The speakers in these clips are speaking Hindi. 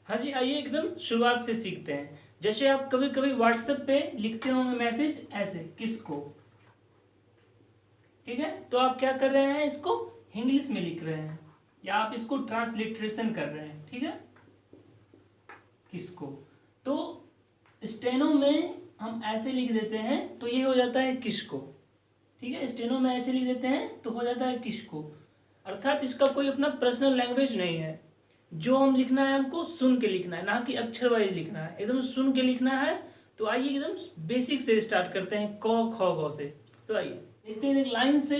हाँ जी, आइए एकदम शुरुआत से सीखते हैं। जैसे आप कभी कभी व्हाट्सएप पे लिखते होंगे मैसेज ऐसे, किसको। ठीक है, तो आप क्या कर रहे हैं, इसको इंग्लिश में लिख रहे हैं या आप इसको ट्रांसलिट्रेशन कर रहे हैं। ठीक है, किसको। तो स्टेनो में हम ऐसे लिख देते हैं तो ये हो जाता है किसको। ठीक है, स्टेनो में ऐसे लिख देते हैं तो हो जाता है किसको। अर्थात इसका कोई अपना पर्सनल लैंग्वेज नहीं है। जो हम लिखना है हमको सुन के लिखना है, ना कि अक्षर वाइज लिखना है, एकदम सुन के लिखना है। तो आइए एकदम बेसिक से स्टार्ट करते हैं, क ख ग से। तो आइए देखते हैं, एक लाइन से,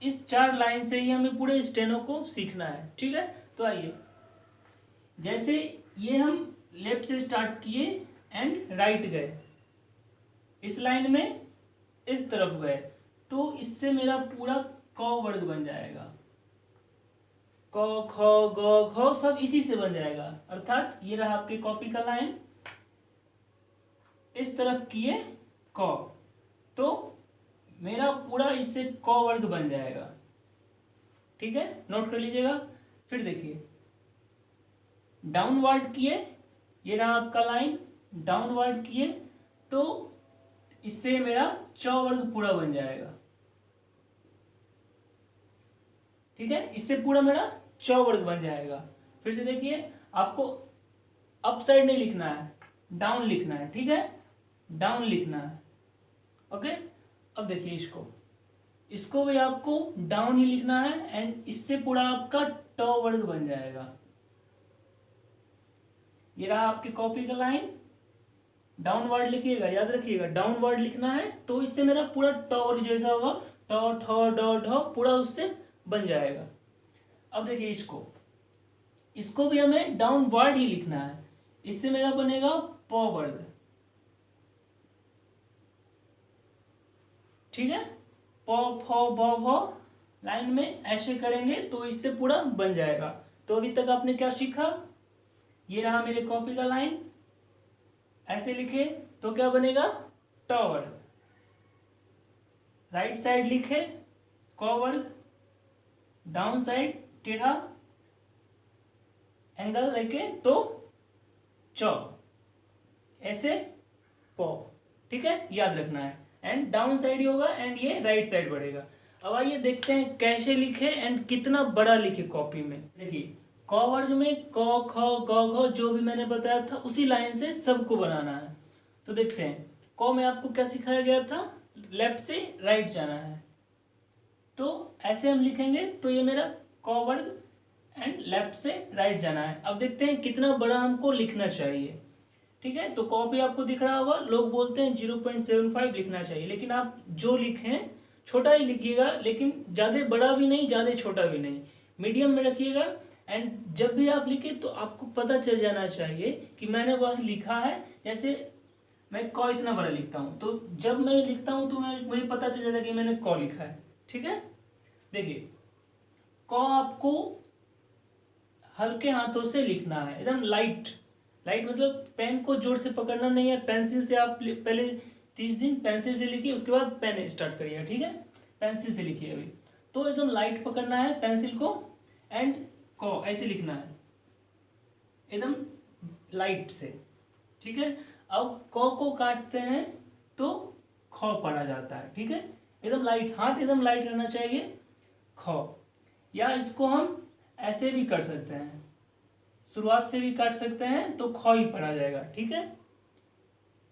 इस 4 लाइन से ही हमें पूरे स्टेनो को सीखना है। ठीक है, तो आइए, जैसे ये हम लेफ्ट से स्टार्ट किए एंड राइट गए, इस लाइन में इस तरफ गए, तो इससे मेरा पूरा क वर्ग बन जाएगा। क ख ग घ सब इसी से बन जाएगा। अर्थात ये रहा आपके कॉपी का लाइन, इस तरफ किए क, तो मेरा पूरा इससे क वर्ग बन जाएगा। ठीक है, नोट कर लीजिएगा। फिर देखिए, डाउनवर्ड किए, ये रहा आपका लाइन, डाउनवर्ड किए तो इससे मेरा च वर्ग पूरा बन जाएगा। ठीक है, इससे पूरा मेरा च वर्ग बन जाएगा। फिर से देखिए, आपको अप साइड नहीं लिखना है, डाउन लिखना है। ठीक है, डाउन लिखना है। ओके, अब देखिए इसको, इसको भी आपको डाउन ही लिखना है एंड इससे पूरा आपका ट वर्ग बन जाएगा। ये रहा आपकी कॉपी का लाइन, डाउनवर्ड लिखिएगा, याद रखिएगा डाउनवर्ड लिखना है तो इससे मेरा पूरा ट वर्ग जैसा होगा, ट ठ ड ढ पूरा उससे बन जाएगा। अब देखिए इसको, इसको भी हमें डाउनवर्ड ही लिखना है, इससे मेरा बनेगा प वर्ग। ठीक है, प फ ब भ लाइन में ऐसे करेंगे तो इससे पूरा बन जाएगा। तो अभी तक आपने क्या सीखा, ये रहा मेरे कॉपी का लाइन, ऐसे लिखे तो क्या बनेगा, ट वर्ग। राइट साइड लिखे क वर्ग, डाउन साइड टेढ़ा एंगल लेके तो च, ऐसे प। ठीक है, याद रखना है। एंड डाउन साइड ही होगा एंड ये राइट साइड बढ़ेगा। अब आइए देखते हैं कैसे लिखे एंड कितना बड़ा लिखे कॉपी में। देखिए, क वर्ग में क ख ग घ जो भी मैंने बताया था उसी लाइन से सबको बनाना है। तो देखते हैं, क में आपको क्या सिखाया गया था, लेफ्ट से राइट जाना है, तो ऐसे हम लिखेंगे तो ये मेरा क वर्ग एंड लेफ्ट से राइट जाना है। अब देखते हैं कितना बड़ा हमको लिखना चाहिए। ठीक है, तो कॉपी आपको दिख रहा होगा, लोग बोलते हैं 0.75 लिखना चाहिए, लेकिन आप जो लिखें छोटा ही लिखिएगा, लेकिन ज़्यादा बड़ा भी नहीं, ज़्यादा छोटा भी नहीं, मीडियम में रखिएगा। एंड जब भी आप लिखें तो आपको पता चल जाना चाहिए कि मैंने वह लिखा है। जैसे मैं क इतना बड़ा लिखता हूँ, तो जब मैं लिखता हूँ तो मुझे पता चल जाता है कि मैंने क लिखा है। ठीक है, देखिए, क आपको हल्के हाथों से लिखना है, एकदम लाइट। लाइट मतलब पेन को जोर से पकड़ना नहीं है, पेंसिल से आप पहले 30 दिन पेंसिल से लिखिए, उसके बाद पेन स्टार्ट करिएगा। ठीक है, पेंसिल से लिखिए अभी, तो एकदम लाइट पकड़ना है पेंसिल को एंड को ऐसे लिखना है एकदम लाइट से। ठीक है, अब को काटते हैं तो ख पढ़ा जाता है। ठीक है, एकदम लाइट, हाथ एकदम लाइट रहना चाहिए, ख। या इसको हम ऐसे भी कर सकते हैं, शुरुआत से भी काट सकते हैं तो ख ही पढ़ा जाएगा। ठीक है,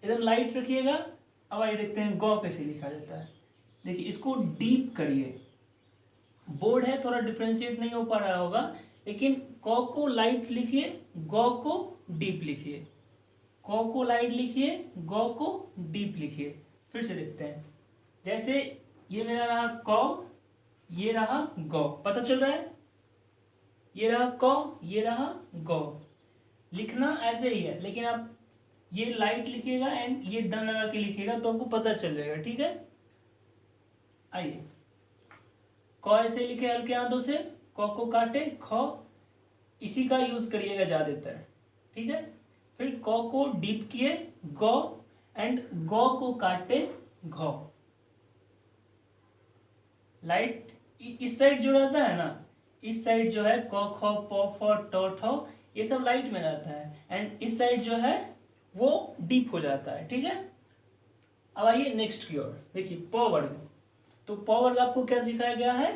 एकदम लाइट रखिएगा। अब आइए देखते हैं ग कैसे लिखा जाता है। देखिए, इसको डीप करिए, बोर्ड है थोड़ा डिफ्रेंशिएट नहीं हो पा रहा होगा, लेकिन क को लाइट लिखिए, ग को डीप लिखिए, क को लाइट लिखिए, ग को डीप लिखिए। फिर से देखते हैं, जैसे ये मेरा रहा क, ये रहा ग, पता चल रहा है, ये रहा क, ये रहा ग। लिखना ऐसे ही है, लेकिन आप ये लाइट लिखिएगा एंड ये डन लगा के लिखिएगा तो आपको पता चल जाएगा। ठीक है, आइए, क ऐसे लिखे हल्के हाथों से, क को काटे, ख इसी का यूज करिएगा ज्यादातर। ठीक है, फिर क को डीप किए, ग एंड ग को काटे, घ। लाइट इस साइड जो रहता है ना, इस साइड जो है क ख प फ ट ठ, ये सब लाइट में रहता है, एंड इस साइड जो है वो डीप हो जाता है, ठीक है। अब आइए नेक्स्ट की ओर, देखिए प वर्ग। तो प वर्ग आपको क्या सिखाया गया है,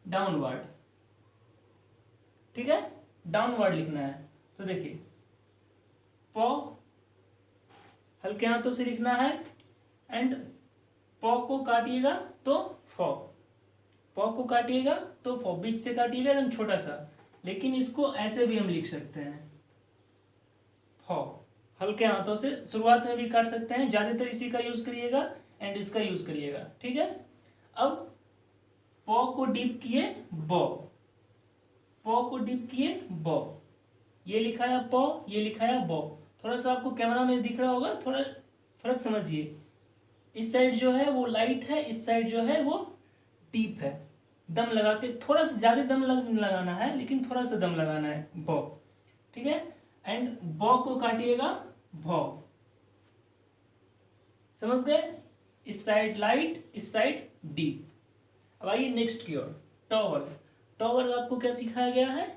डाउनवर्ड, ठीक है, डाउनवर्ड लिखना है। तो देखिए प हल्के हाथों से लिखना है, एंड प को काटिएगा तो फ, प को काटिएगा तो फ, बीच से काटिएगा एकदम छोटा सा, लेकिन इसको ऐसे भी हम लिख सकते हैं, फ हल्के हाथों से शुरुआत में भी काट सकते हैं, ज्यादातर इसी का यूज करिएगा एंड इसका यूज करिएगा, ठीक है। अब प को डीप किए ब, प को डीप किए ब, ये लिखा है प, ये लिखा है ब। थोड़ा सा आपको कैमरा में दिख रहा होगा, थोड़ा फर्क समझिए। इस साइड जो है वो लाइट है, इस साइड जो है वो डीप है। दम लगा के, थोड़ा सा ज्यादा दम लगाना है, लेकिन थोड़ा सा दम लगाना है, ब, ठीक है। एंड ब को काटिएगा भ, समझ गए, इस साइड लाइट, इस साइड डीप। अब आइए नेक्स्ट की ओर, ट वर्ग। ट वर्ग आपको क्या सिखाया गया है,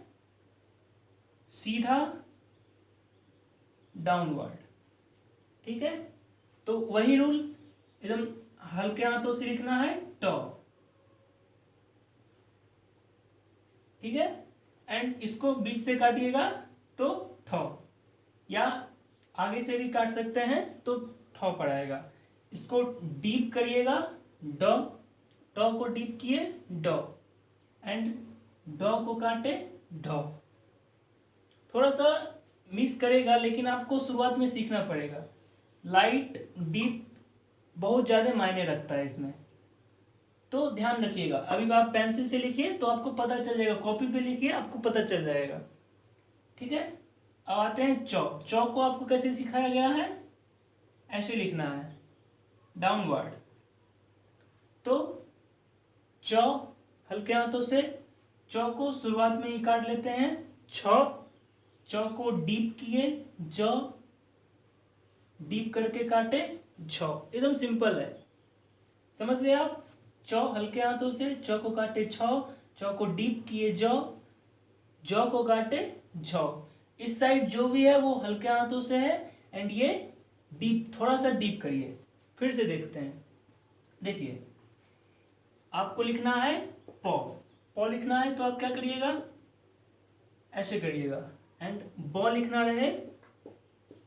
सीधा डाउनवर्ड, ठीक है। तो वही रूल, एकदम हल्के हाथों से लिखना है ट, ठीक है। एंड इसको बीच से काटिएगा तो ठ, या आगे से भी काट सकते हैं तो ठ पड़ाएगा। इसको डीप करिएगा ड, ट को डीप किए ड, एंड ड को काटे ढ। थोड़ा सा मिस करेगा, लेकिन आपको शुरुआत में सीखना पड़ेगा। लाइट डीप बहुत ज़्यादा मायने रखता है इसमें, तो ध्यान रखिएगा। अभी आप पेंसिल से लिखिए तो आपको पता चल जाएगा, कॉपी पे लिखिए आपको पता चल जाएगा, ठीक है। अब आते हैं चौ। चौ को आपको कैसे सिखाया गया है, ऐसे लिखना है, डाउनवर्ड। तो चौ हल्के हाथों से, चौ को शुरुआत में ही काट लेते हैं, छ, चौ को डीप किए ज, डीप करके काटे छ, एकदम सिंपल है, समझ गए आप। चौ हल्के हाथों से, चौ को काटे छ, चौ को डीप किए ज को काटे झ। इस साइड जो भी है वो हल्के हाथों से है, एंड ये डीप, थोड़ा सा डीप करिए। फिर से देखते हैं, देखिए आपको लिखना है प, प लिखना है तो आप क्या करिएगा, ऐसे करिएगा, एंड ब लिखना रहे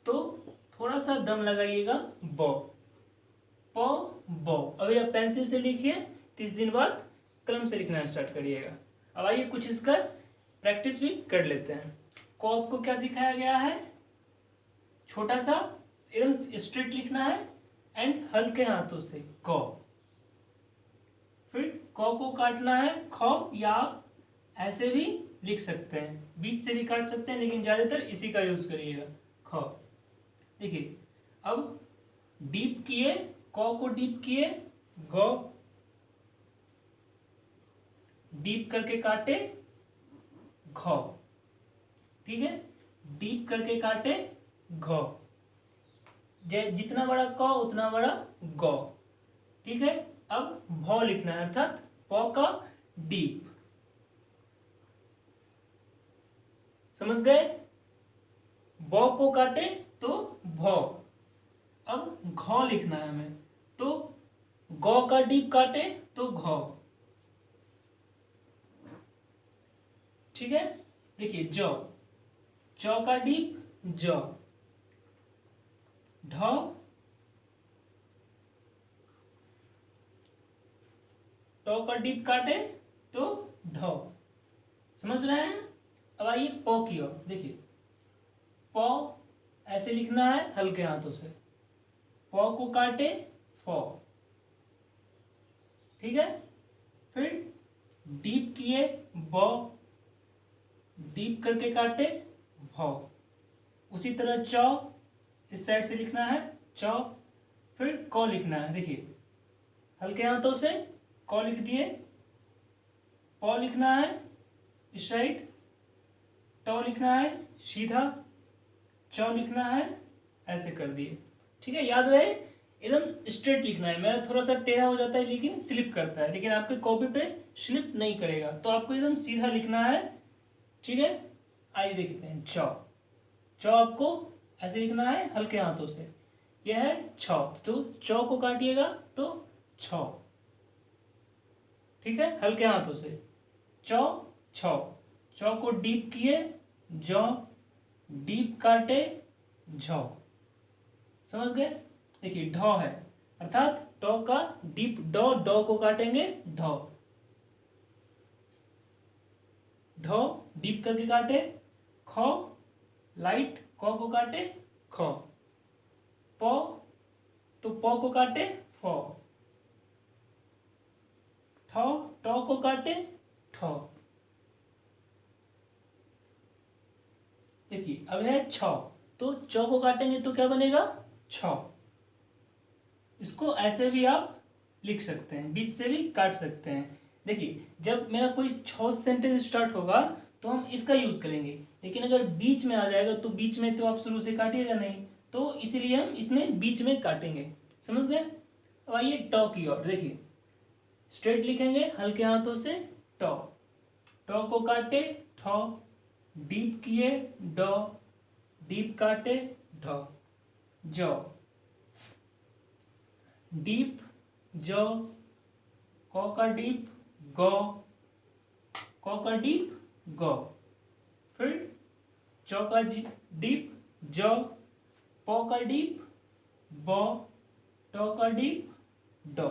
तो थोड़ा सा दम लगाइएगा, ब, प ब। अभी आप पेंसिल से लिखिए, 30 दिन बाद कलम से लिखना स्टार्ट करिएगा। अब आइए कुछ इसका प्रैक्टिस भी कर लेते हैं। क आपको क्या सिखाया गया है, छोटा सा एकदम स्ट्रेट लिखना है, एंड हल्के हाथों से क। फिर क को काटना है ख, या आप ऐसे भी लिख सकते हैं, बीच से भी काट सकते हैं, लेकिन ज्यादातर इसी का यूज करिएगा, ख। देखिए अब डीप किए, क को डीप किए ग, डीप करके काटे घ, ठीक है, डीप करके काटे घ, जितना बड़ा क उतना बड़ा ग, ठीक है। अब भ लिखना है, अर्थात प का डीप, समझ गए। ब को काटे तो भ। अब घ लिखना है हमें, तो ग का डीप काटे तो घ, ठीक है। देखिए ज, च का डीप ज, ढ, ट का डीप काटे तो ढ, समझ रहे हैं। अब आइए प की ओर, देखिए प ऐसे लिखना है हल्के हाथों से, प को काटे फ, ठीक है। फिर डीप किए ब, डीप करके काटे भ। उसी तरह च, इस साइड से लिखना है च। फिर क लिखना है, देखिए हल्के हाथों से क लिख दिए, प लिखना है इस साइड, ट लिखना है सीधा, च लिखना है ऐसे कर दिए, ठीक है। याद रहे एकदम स्ट्रेट लिखना है, मेरा थोड़ा सा टेढ़ा हो जाता है लेकिन स्लिप करता है, लेकिन आपके कॉपी पे स्लिप नहीं करेगा, तो आपको एकदम सीधा लिखना है, ठीक है। आइए देखते हैं चौ। चौ आपको ऐसे लिखना है हल्के हाथों से, यह है छौ, तो चौ को काटिएगा तो छौ, ठीक है, हल्के हाथों से। चौ छौ, चौ को डीप किए जौ, डीप काटे झौ, समझ गए। देखिए ढौ है, अर्थात टॉ का डीप डॉ, डॉ को काटेंगे ढौ, ढौ डीप करके काटे। खौ लाइट, कौ को काटे खौ। पौ तो पौ को काटे फौ। ठौ टौ को काटे ठौ। देखिए अब है छौ, तो चौ को काटेंगे तो क्या बनेगा छौ। इसको ऐसे भी आप लिख सकते हैं, बीच से भी काट सकते हैं। देखिए जब मेरा कोई छौ सेंटेंस स्टार्ट होगा तो हम इसका यूज करेंगे, लेकिन अगर बीच में आ जाएगा तो बीच में तो आप शुरू से काटिएगा नहीं, तो इसीलिए हम इसमें बीच में काटेंगे, समझ गए। अब आइए टॉ की ओर। देखिए स्ट्रेट लिखेंगे हल्के हाथों से टॉ, टॉ को काटे ठौ, डीप किए डॉ, डीप काटे ढौ। जौ डीप जौ, कौ का डीप गौ, कौ का डीप गौ। फिर चौ का डीप जौ, पौ का डीप बौ, टौ का डीप डौ,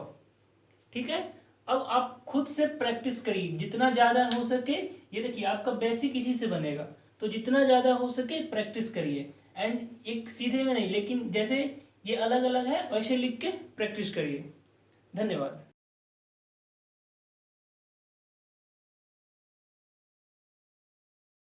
ठीक है। अब आप खुद से प्रैक्टिस करिए जितना ज़्यादा हो सके। ये देखिए आपका बेसिक इसी से बनेगा, तो जितना ज़्यादा हो सके प्रैक्टिस करिए। एंड एक सीधे में नहीं, लेकिन जैसे ये अलग अलग है वैसे लिख के प्रैक्टिस करिए। धन्यवाद।